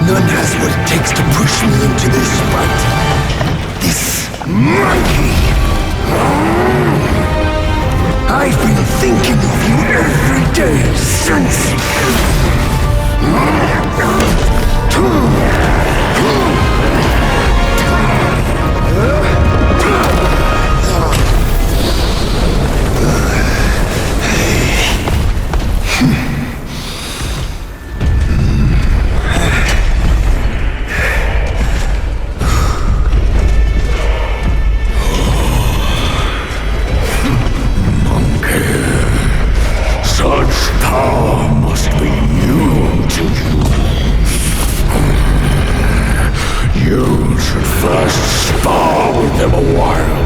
None has what it takes to push me into this fight. This monkey. I've been thinking of you every day since. Such power must be new to you. You should first spar with them a while.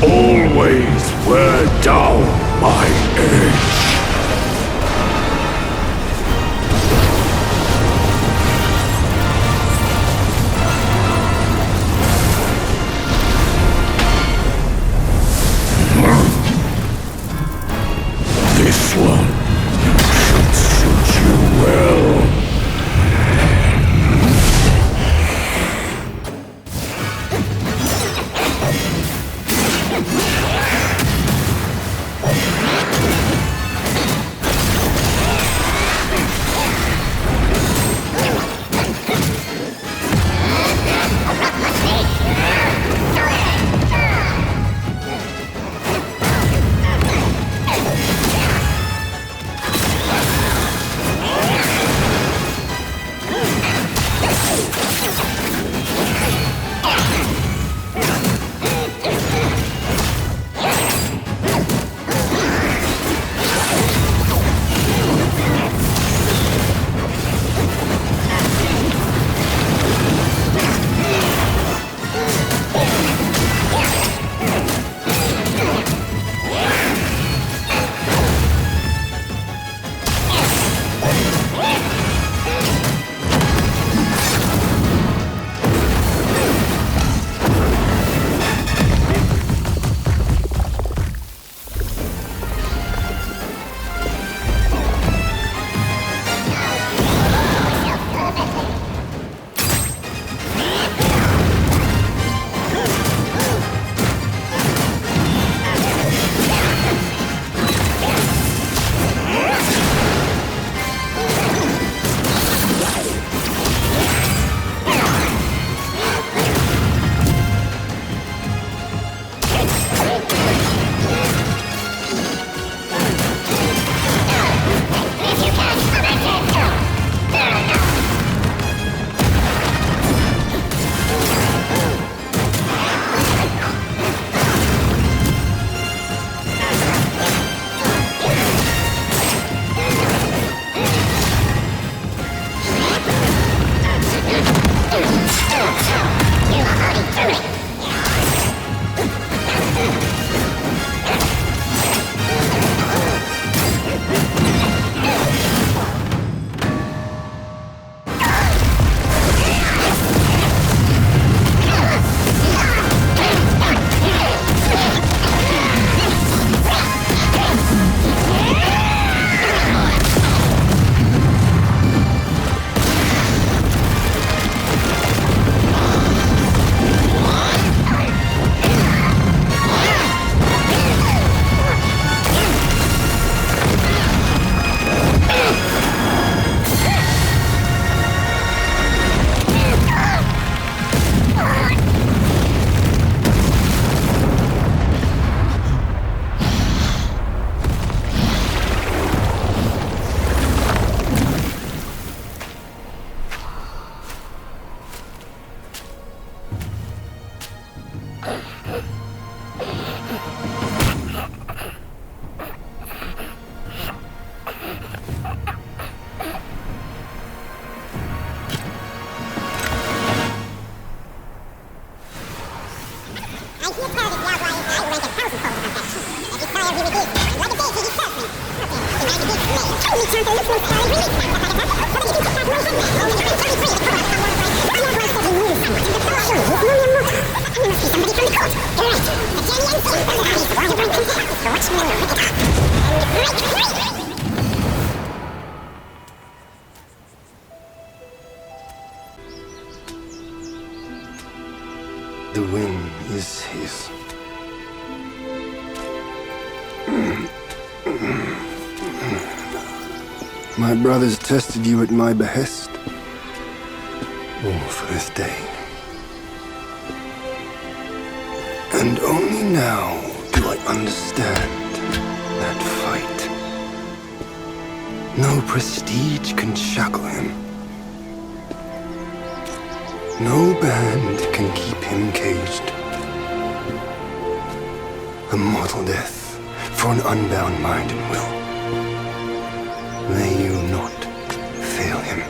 always wear down my edge. This one should suit you well. eyes. My brothers tested you at my behest. All for this day. And only now do I understand that fight. No prestige can shackle him. No band can keep him caged. A mortal death for an unbound mind and will. May you not fail him.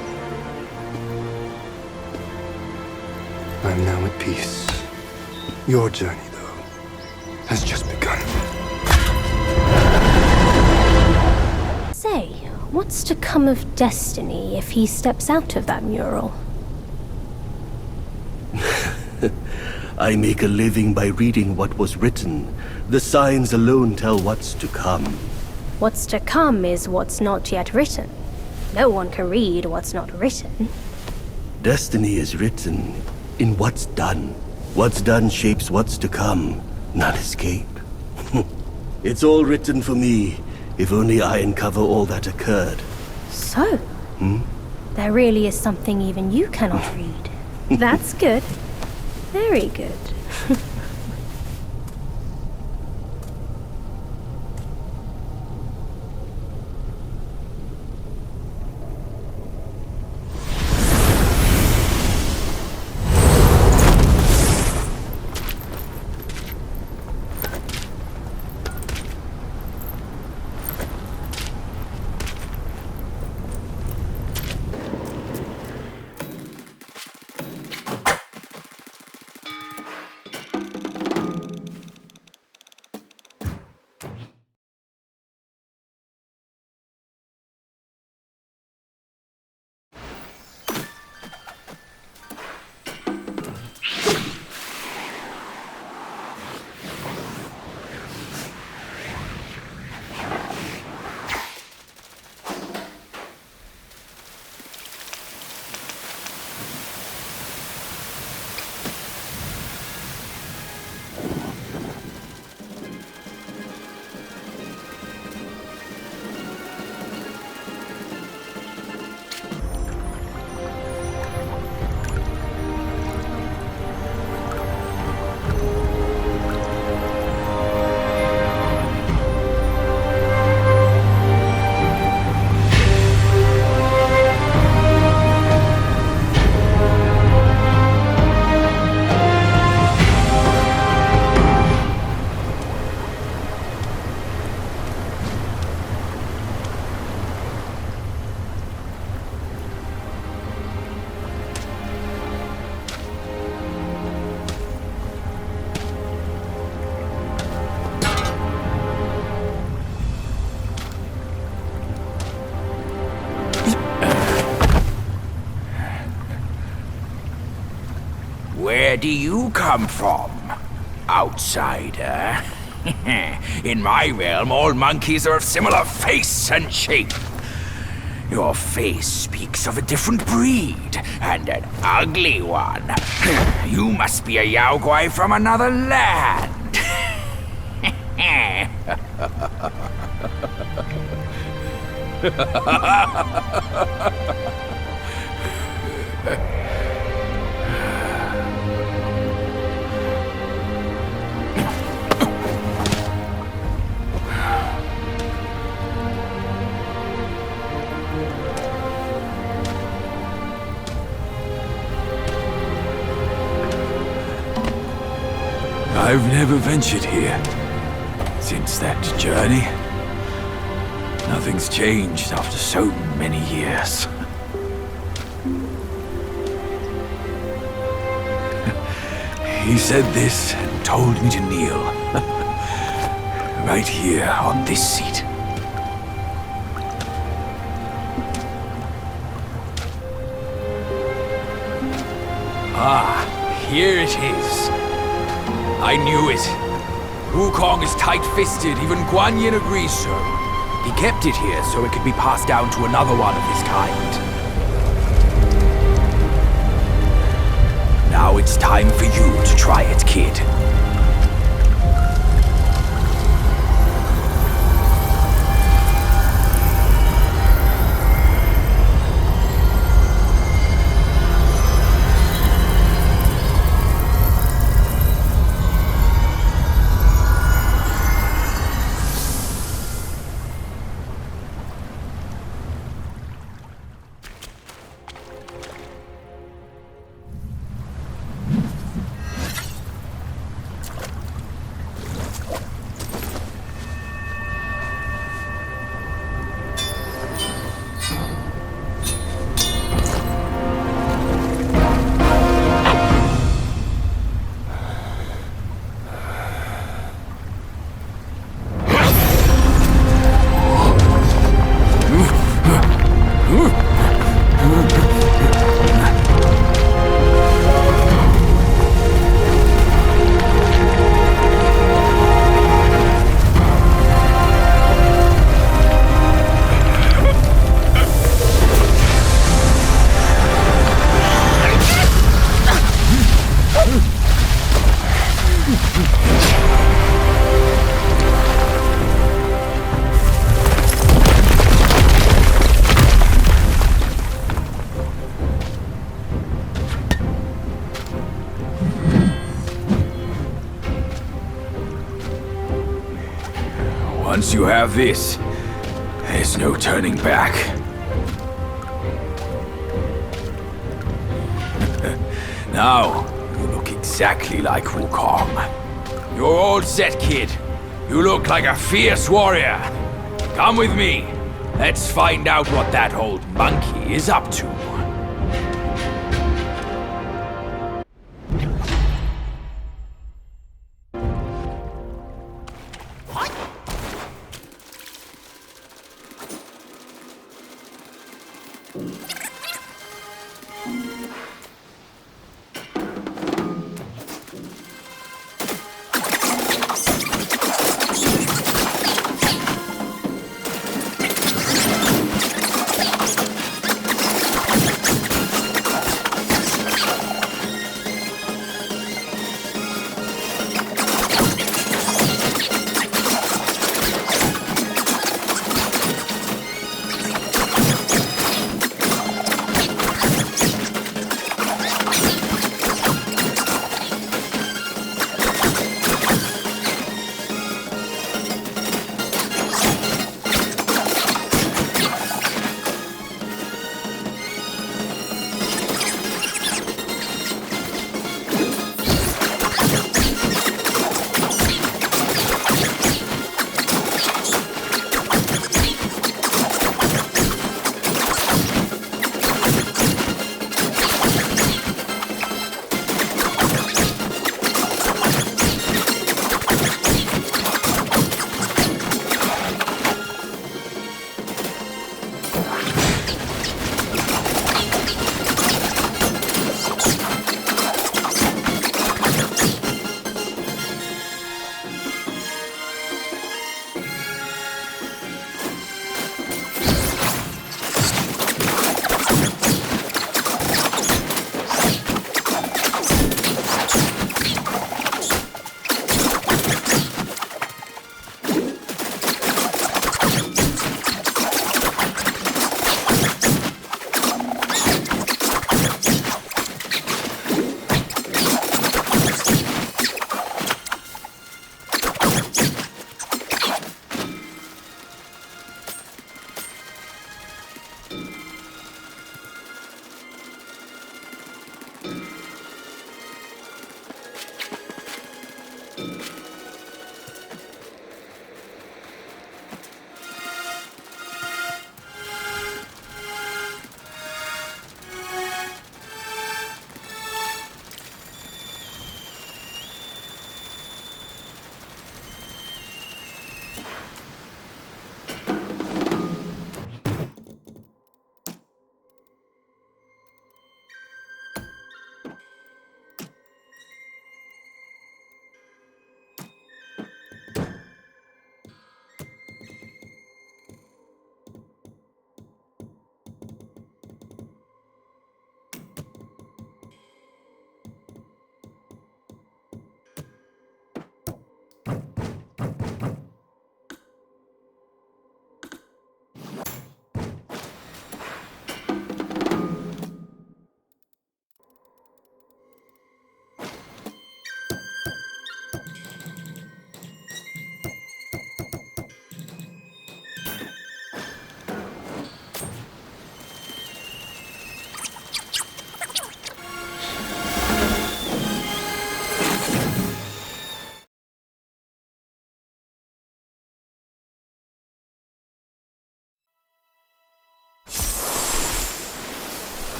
I'm now at peace. Your journey, though, has just begun. Say, what's to come of Destiny if he steps out of that mural? I make a living by reading what was written. The signs alone tell what's to come. What's to come is what's not yet written. No one can read what's not written. Destiny is written in what's done. What's done shapes what's to come, not escape. It's all written for me, if only I uncover all that occurred. So, there really is something even you cannot read. That's good. Very good. Where do you come from, outsider? In my realm, all monkeys are of similar face and shape. Your face speaks of a different breed, and an ugly one. You must be a Yaogwai from another land. I've never ventured here since that journey. Nothing's changed after so many years. He said this and told me to kneel. Right here on this seat. Ah, here it is. I knew it. Wukong is tight-fisted, even Guan Yin agrees so. He kept it here so it could be passed down to another one of his kind. Now it's time for you to try it, kid. Once you have this, there's no turning back. Now, you look exactly like Wukong. You're all set, kid. You look like a fierce warrior. Come with me. Let's find out what that old monkey is up to.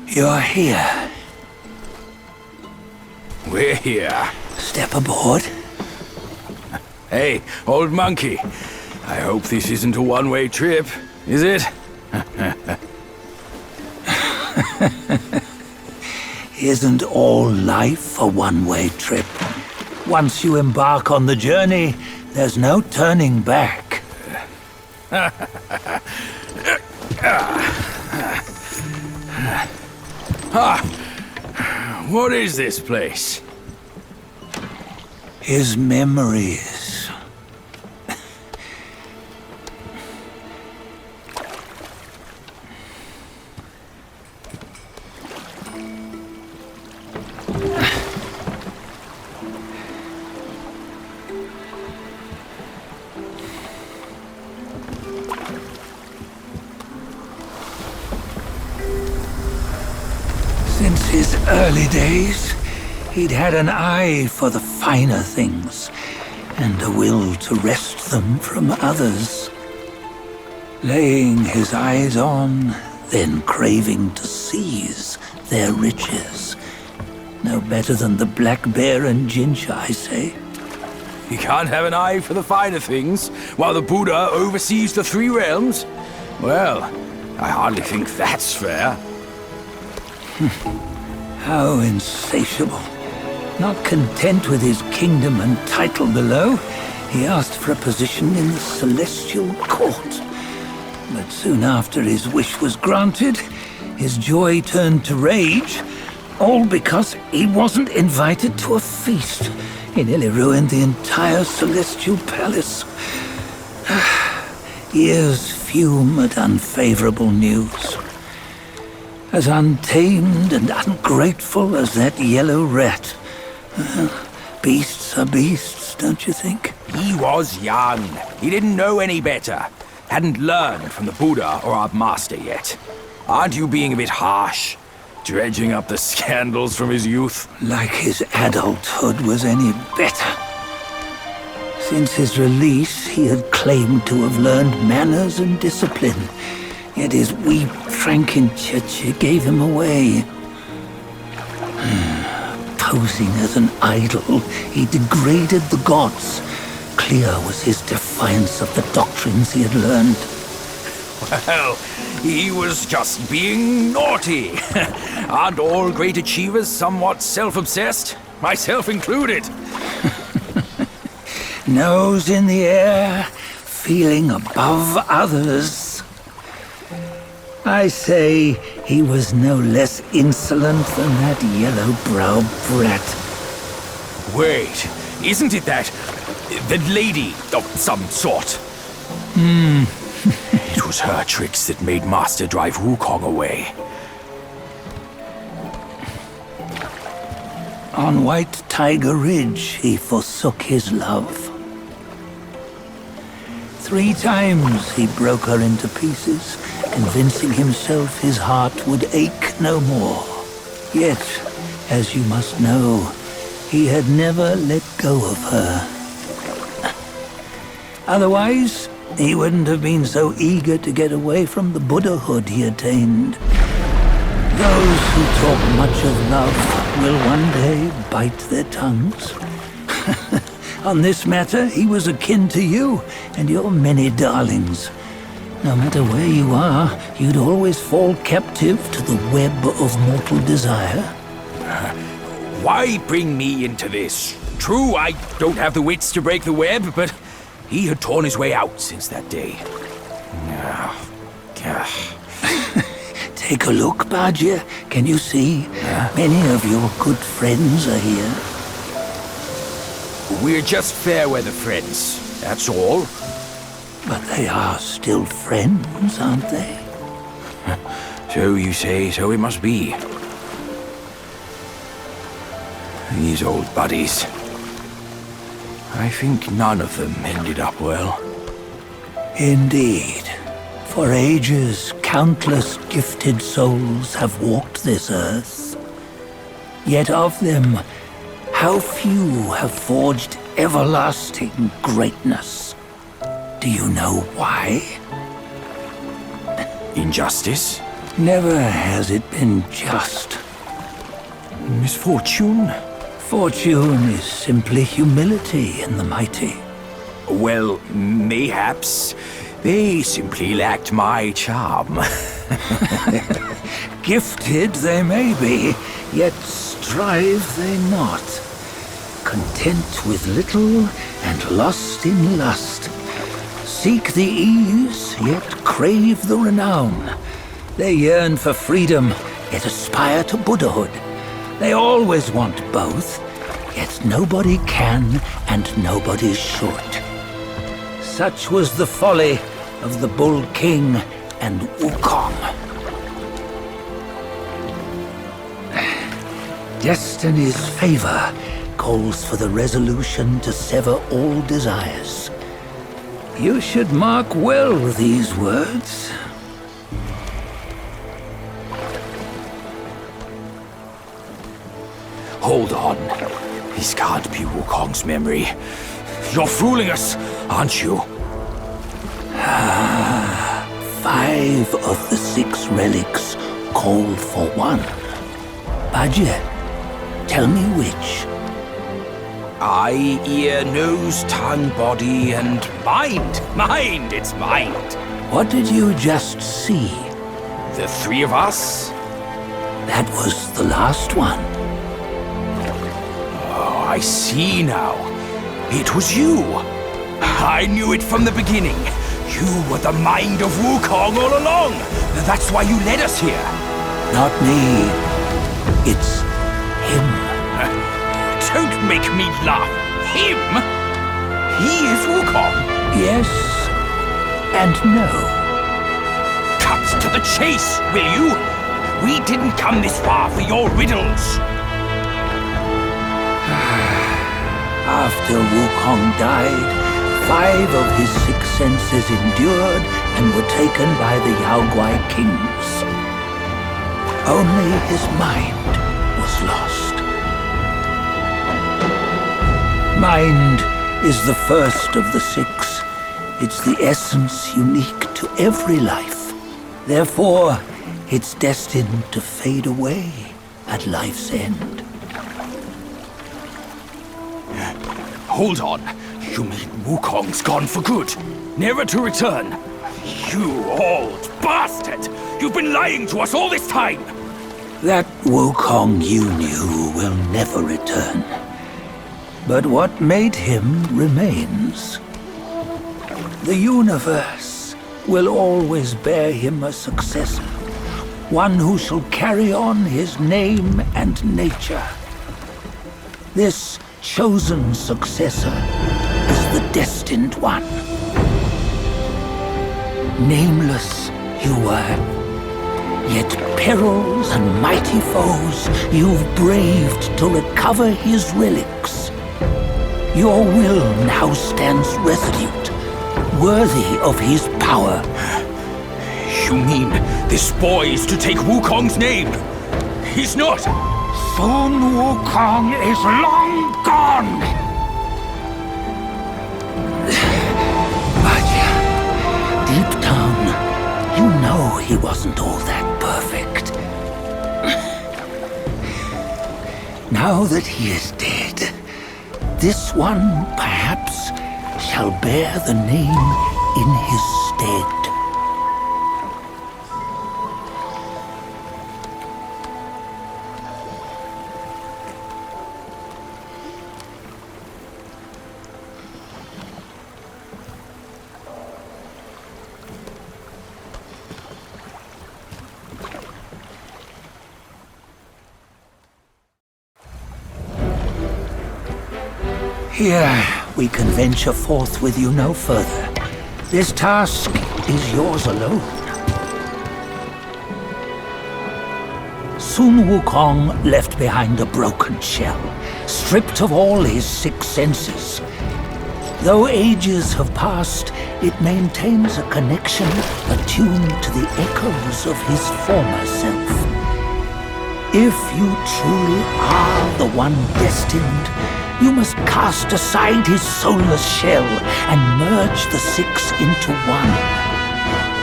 You're here. We're here. Step aboard. Hey, old monkey. I hope this isn't a one-way trip, is it? Isn't all life a one-way trip? Once you embark on the journey, there's no turning back. What is this place? His memories. his early days, he'd had an eye for the finer things and a will to wrest them from others. Laying his eyes on, then craving to seize their riches. No better than the black bear and ginger, I say. You can't have an eye for the finer things, while the Buddha oversees the three realms? Well, I hardly think that's fair. How insatiable. Not content with his kingdom and title below, he asked for a position in the celestial court. But soon after his wish was granted, his joy turned to rage, all because he wasn't invited to a feast. He nearly ruined the entire celestial palace. Ears fume at unfavorable news. As untamed and ungrateful as that yellow rat. Beasts are beasts, don't you think? He was young. He didn't know any better. Hadn't learned from the Buddha or our master yet. Aren't you being a bit harsh? Dredging up the scandals from his youth? Like his adulthood was any better. Since his release, he had claimed to have learned manners and discipline. Yet his weak Frankenchurch gave him away. Posing as an idol, he degraded the gods. Clear was his defiance of the doctrines he had learned. Well, he was just being naughty. Aren't all great achievers somewhat self-obsessed? Myself included. Nose in the air, feeling above others. I say he was no less insolent than that yellow-browed brat. Wait, isn't it that lady of some sort? It was her tricks that made Master drive Wukong away. On White Tiger Ridge, he forsook his love. 3 times he broke her into pieces, convincing himself his heart would ache no more. Yet, as you must know, he had never let go of her. Otherwise, he wouldn't have been so eager to get away from the Buddhahood he attained. Those who talk much of love will one day bite their tongues. On this matter, he was akin to you and your many darlings. No matter where you are, you'd always fall captive to the web of mortal desire. Why bring me into this? True, I don't have the wits to break the web, but he had torn his way out since that day. Take a look, Bajia. Can you see? Many of your good friends are here. We're just fair-weather friends, that's all. But they are still friends, aren't they? So you say, so it must be. These old buddies. I think none of them ended up well. Indeed. For ages, countless gifted souls have walked this earth. Yet of them, how few have forged everlasting greatness? Do you know why? Injustice? Never has it been just. Misfortune? Fortune is simply humility in the mighty. Well, mayhaps. They simply lacked my charm. Gifted they may be, yet strive they not. Content with little and lost in lust. Seek the ease, yet crave the renown. They yearn for freedom, yet aspire to Buddhahood. They always want both, yet nobody can and nobody should. Such was the folly of the Bull King and Wukong. Destiny's favor calls for the resolution to sever all desires. You should mark well these words. Hold on. This can't be Wukong's memory. You're fooling us, aren't you? 5 of the 6 relics call for one. Badger, tell me which. Eye, ear, nose, tongue, body, and mind. Mind, it's mind. What did you just see? The 3 of us? That was the last one. Oh, I see now. It was you. I knew it from the beginning. You were the mind of Wukong all along. That's why you led us here. Not me. It's him. Don't make me laugh. Him? He is Wukong. Yes and no. Cut to the chase, will you? We didn't come this far for your riddles. After Wukong died, 5 of his 6 senses endured and were taken by the Yaoguai kings. Only his mind was lost. Mind is the first of the 6. It's the essence unique to every life. Therefore, it's destined to fade away at life's end. Hold on. You mean Wukong's gone for good? Never to return? You old bastard! You've been lying to us all this time! That Wukong you knew will never return. But what made him remains. The universe will always bear him a successor. One who shall carry on his name and nature. This chosen successor is the destined one. Nameless you were, yet perils and mighty foes you've braved to recover his relics. Your will now stands resolute, worthy of his power. You mean this boy is to take Wukong's name? He's not! Sun Wukong is long gone! But deep down, you know he wasn't all that perfect. Now that he is dead, this one, perhaps, shall bear the name in his stead. Here, we can venture forth with you no further. This task is yours alone. Sun Wukong left behind a broken shell, stripped of all his 6 senses. Though ages have passed, it maintains a connection attuned to the echoes of his former self. If you truly are the one destined, you must cast aside his soulless shell and merge the 6 into one.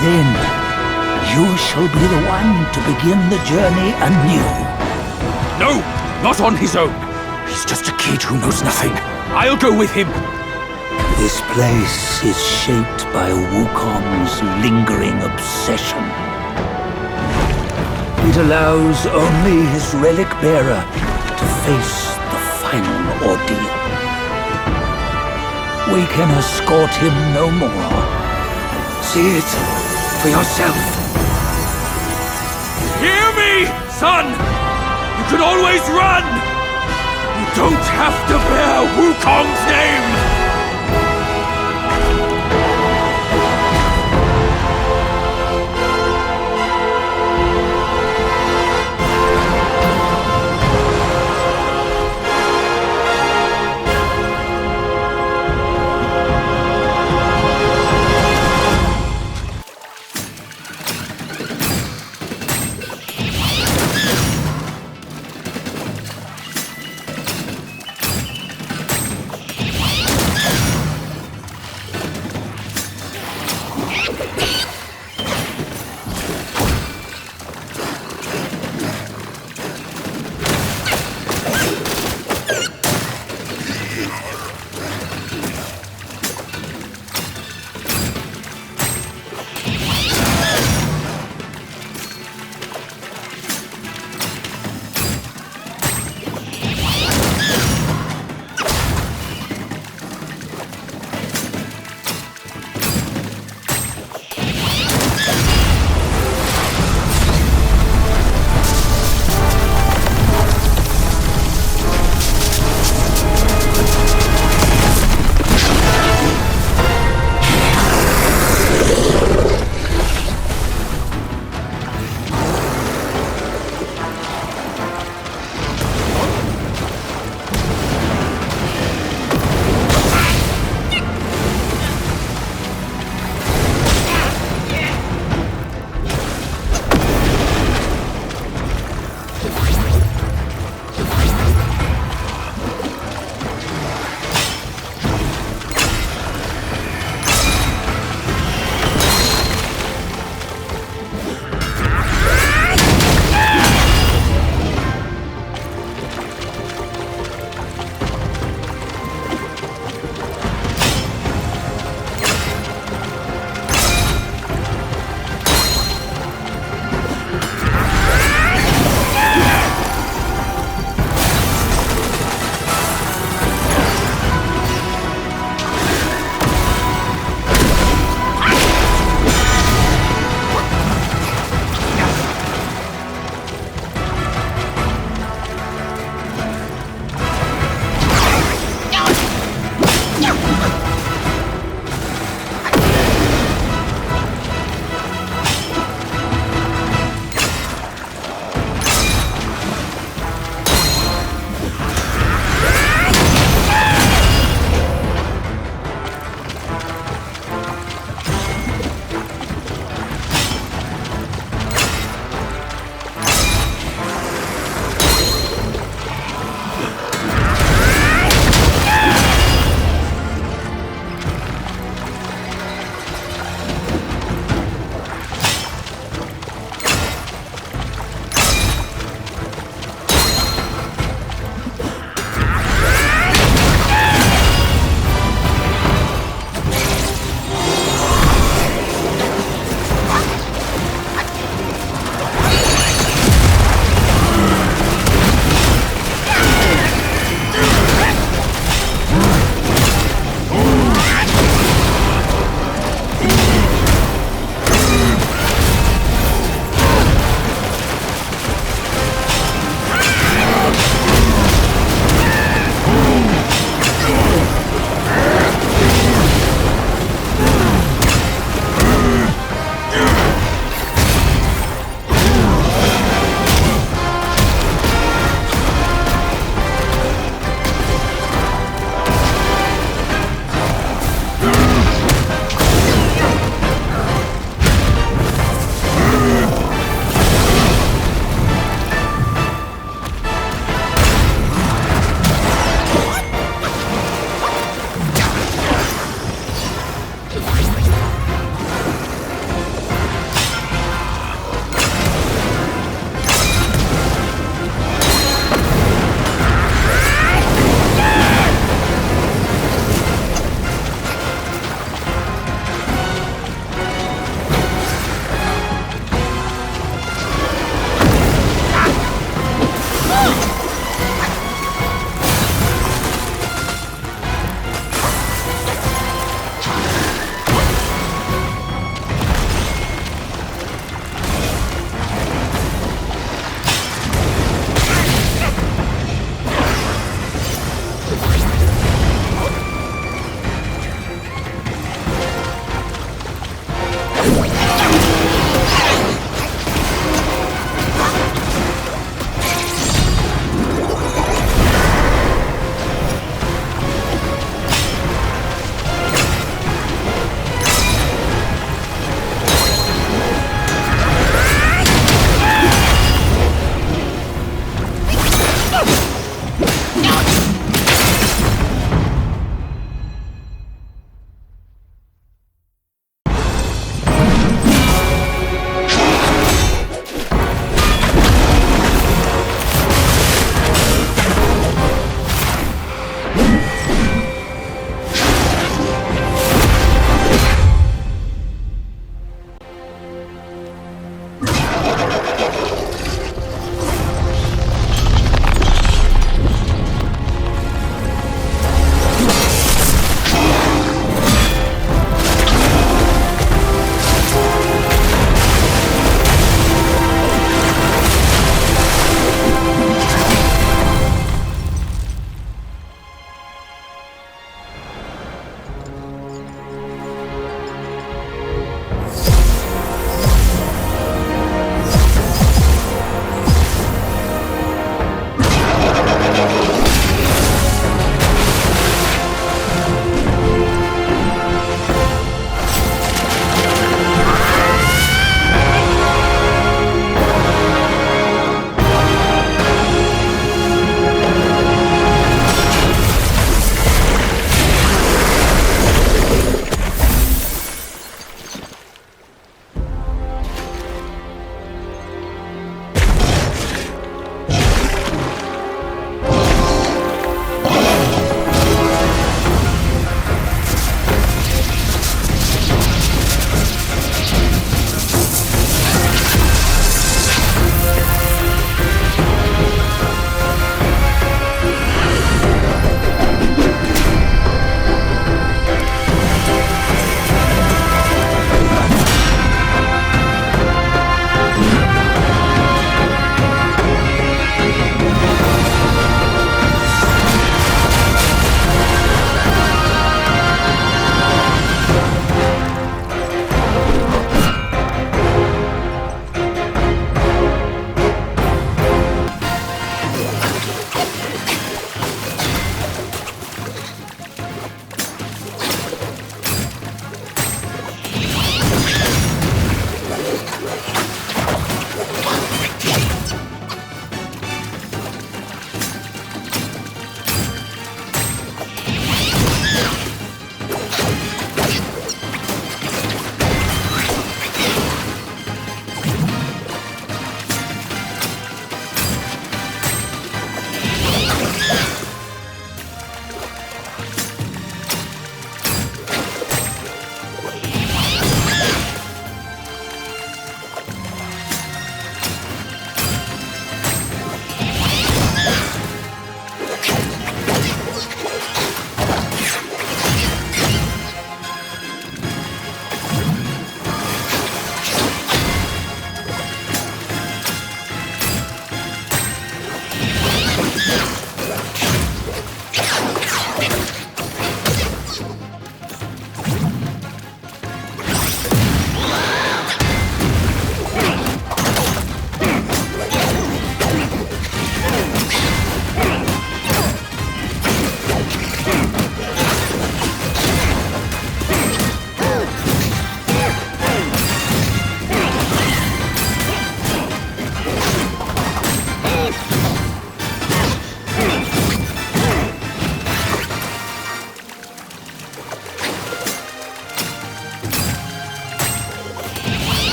Then, you shall be the one to begin the journey anew. No! Not on his own! He's just a kid who knows nothing. I'll go with him! This place is shaped by Wukong's lingering obsession. It allows only his relic bearer to face the final ordeal. We can escort him no more. See it for yourself. Hear me, son! You can always run! You don't have to bear Wukong's name!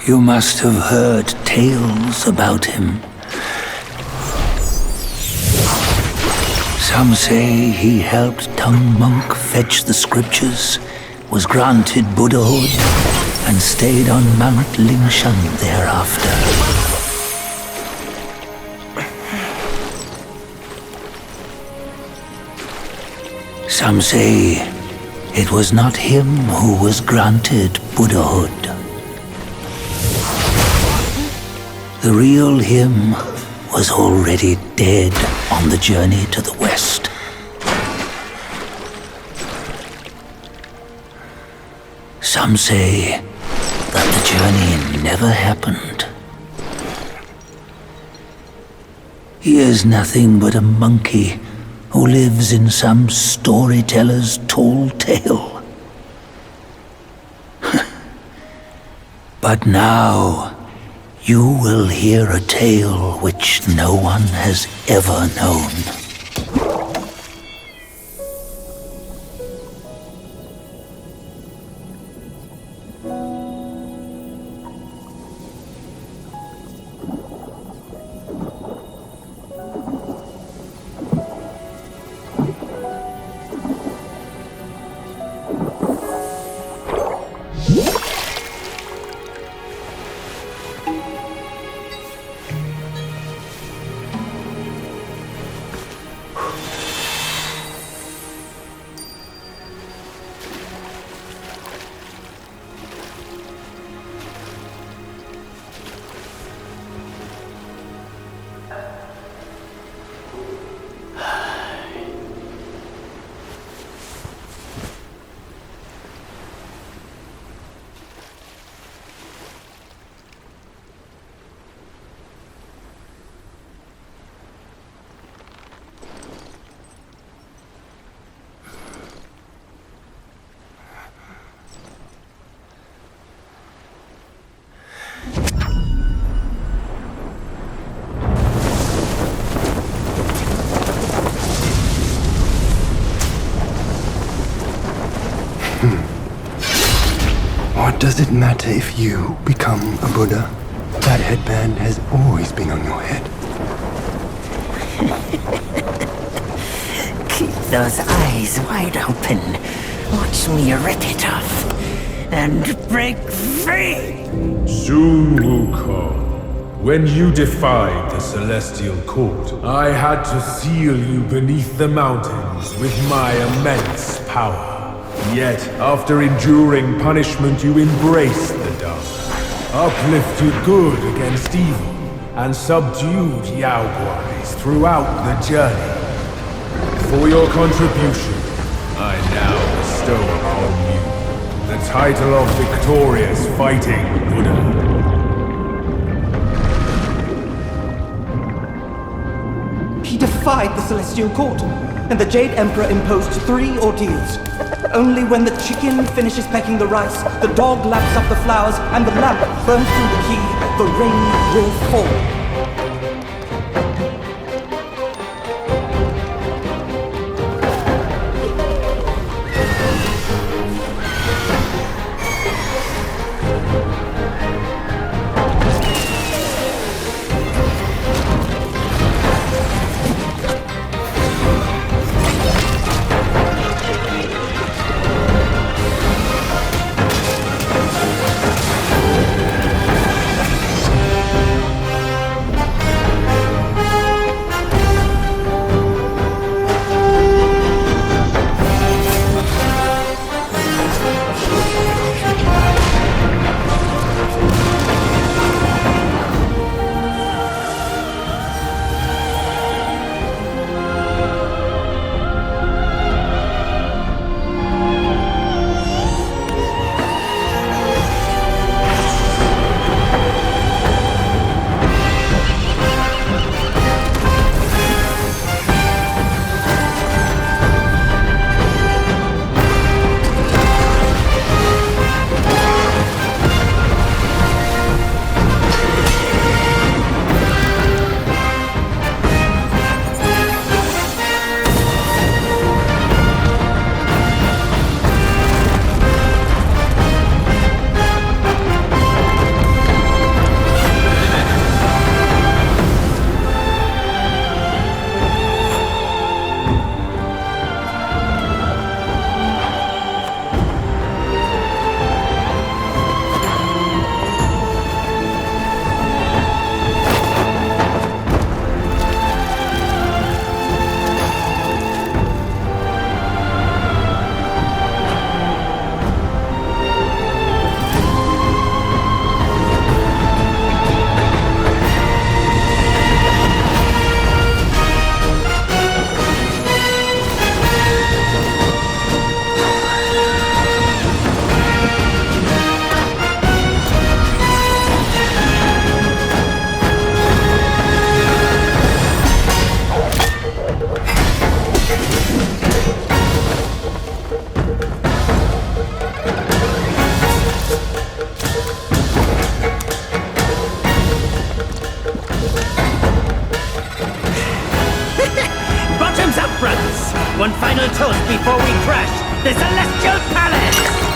You must have heard tales about him. Some say he helped Tung Monk fetch the scriptures, was granted Buddhahood, and stayed on Mount Lingshan thereafter. Some say it was not him who was granted Buddhahood. The real him was already dead on the journey to the west. Some say that the journey never happened. He is nothing but a monkey who lives in some storyteller's tall tale. But now, you will hear a tale which no one has ever known. What does it matter if you become a Buddha? That headband has always been on your head. Keep those eyes wide open. Watch me rip it off and break free. Sun Wukong, when you defied the Celestial Court, I had to seal you beneath the mountains with my immense power. Yet, after enduring punishment, you embraced the dark, uplifted good against evil, and subdued Yaoguais throughout the journey. For your contribution, I now bestow upon you the title of Victorious Fighting Buddha. He defied the Celestial Court, and the Jade Emperor imposed 3 ordeals. Only when the chicken finishes pecking the rice, the dog laps up the flowers, and the lamp burns through the key, the rain will fall. One final toast before we crash the Celestial Palace!